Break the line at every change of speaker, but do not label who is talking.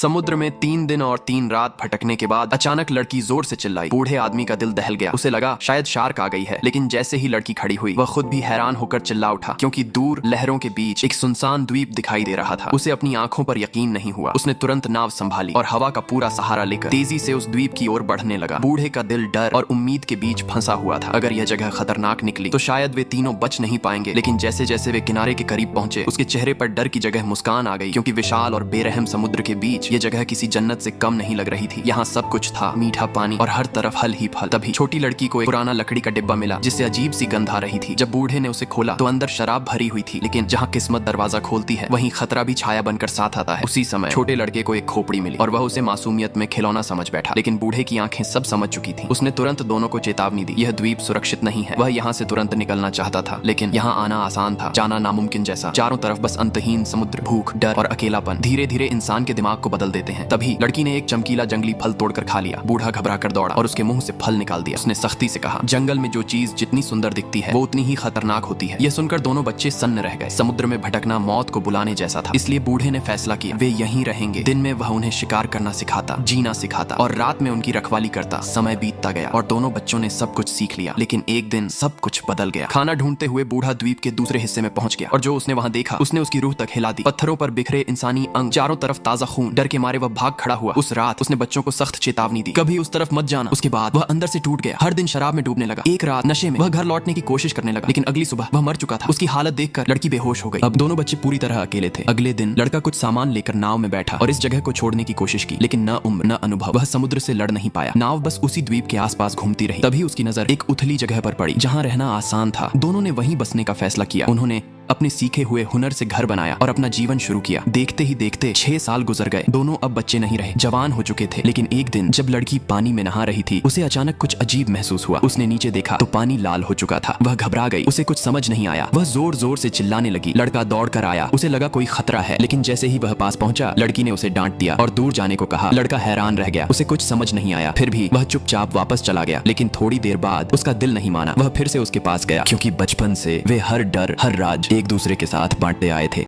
समुद्र में 3 दिन और 3 रात भटकने के बाद अचानक लड़की जोर से चिल्लाई। बूढ़े आदमी का दिल दहल गया। उसे लगा शायद शार्क आ गई है, लेकिन जैसे ही लड़की खड़ी हुई वह खुद भी हैरान होकर चिल्ला उठा, क्योंकि दूर लहरों के बीच एक सुनसान द्वीप दिखाई दे रहा था। उसे अपनी आंखों पर यकीन नहीं हुआ। उसने तुरंत नाव संभाली और हवा का पूरा सहारा लेकर तेजी से उस द्वीप की ओर बढ़ने लगा। बूढ़े का दिल डर और उम्मीद के बीच फंसा हुआ था। अगर यह जगह खतरनाक निकली तो शायद वे तीनों बच नहीं पाएंगे। लेकिन जैसे जैसे वे किनारे के करीब पहुंचे उसके चेहरे पर डर की जगह मुस्कान आ गई, क्योंकि विशाल और बेरहम समुद्र के बीच ये जगह किसी जन्नत से कम नहीं लग रही थी। यहाँ सब कुछ था, मीठा पानी और हर तरफ फल ही फल। तभी छोटी लड़की को एक पुराना लकड़ी का डिब्बा मिला जिससे अजीब सी गंध आ रही थी। जब बूढ़े ने उसे खोला तो अंदर शराब भरी हुई थी, लेकिन जहाँ किस्मत दरवाजा खोलती है वहीं खतरा भी छाया बनकर साथ आता है। उसी समय छोटे लड़के को एक खोपड़ी मिली और वह उसे मासूमियत में खिलौना समझ बैठा, लेकिन बूढ़े की आंखें सब समझ चुकी थी। उसने तुरंत दोनों को चेतावनी दी, यह द्वीप सुरक्षित नहीं है। वह यहाँ से तुरंत निकलना चाहता था, लेकिन यहाँ आना आसान था, जाना नामुमकिन जैसा। चारों तरफ बस अंतहीन समुद्र, भूख, डर और अकेलापन धीरे धीरे इंसान के दिमाग को बदल देते हैं। तभी लड़की ने एक चमकीला जंगली फल तोड़कर खा लिया। बूढ़ा घबरा कर दौड़ा और उसके मुंह से फल निकाल दिया। उसने सख्ती से कहा, जंगल में जो चीज जितनी सुंदर दिखती है वो उतनी ही खतरनाक होती है। यह सुनकर दोनों बच्चे सन्न रह गए। समुद्र में भटकना मौत को बुलाने जैसा था, इसलिए बूढ़े ने फैसला किया वे यहीं रहेंगे। दिन में वह उन्हें शिकार करना सिखाता, जीना सिखाता और रात में उनकी रखवाली करता। समय बीतता गया और दोनों बच्चों ने सब कुछ सीख लिया, लेकिन एक दिन सब कुछ बदल गया। खाना ढूंढते हुए बूढ़ा द्वीप के दूसरे हिस्से में पहुंच गया और जो उसने वहां देखा उसने उसकी रूह तक हिला दी। पत्थरों पर बिखरे इंसानी अंग, चारों तरफ ताजा खून। डर के मारे वह भाग खड़ा हुआ। उस रात उसने बच्चों को सख्त चेतावनी दी, कभी उस तरफ मत जाना। उसके बाद वह अंदर से टूट गया। हर दिन शराब में डूबने लगा। एक रात नशे में वह घर लौटने की कोशिश करने लगा, लेकिन अगली सुबह वह मर चुका था। उसकी हालत देखकर लड़की बेहोश हो गई। अब दोनों बच्चे पूरी तरह अकेले थे। अगले दिन लड़का कुछ सामान लेकर नाव में बैठा और इस जगह को छोड़ने की कोशिश की, लेकिन न उम्र न अनुभव, वह समुद्र से लड़ नहीं पाया। नाव बस उसी द्वीप के आसपास घूमती रही। तभी उसकी नजर एक उथली जगह पर पड़ी जहाँ रहना आसान था। दोनों ने वहीं बसने का फैसला किया। उन्होंने अपने सीखे हुए हुनर से घर बनाया और अपना जीवन शुरू किया। देखते ही देखते 6 साल गुजर गए। दोनों अब बच्चे नहीं रहे, जवान हो चुके थे। लेकिन एक दिन जब लड़की पानी में नहा रही थी उसे अचानक कुछ अजीब महसूस हुआ। उसने नीचे देखा तो पानी लाल हो चुका था। वह घबरा गई, उसे कुछ समझ नहीं आया। वह जोर जोर से चिल्लाने लगी। लड़का दौड़ कर आया। उसे लगा कोई खतरा है, लेकिन जैसे ही वह पास पहुंचा लड़की ने उसे डांट दिया और दूर जाने को कहा। लड़का हैरान रह गया, उसे कुछ समझ नहीं आया। फिर भी वह चुपचाप वापस चला गया। लेकिन थोड़ी देर बाद उसका दिल नहीं माना। वह फिर से उसके पास गया, क्योंकि बचपन से वे हर डर हर राज एक दूसरे के साथ बांटते आए थे।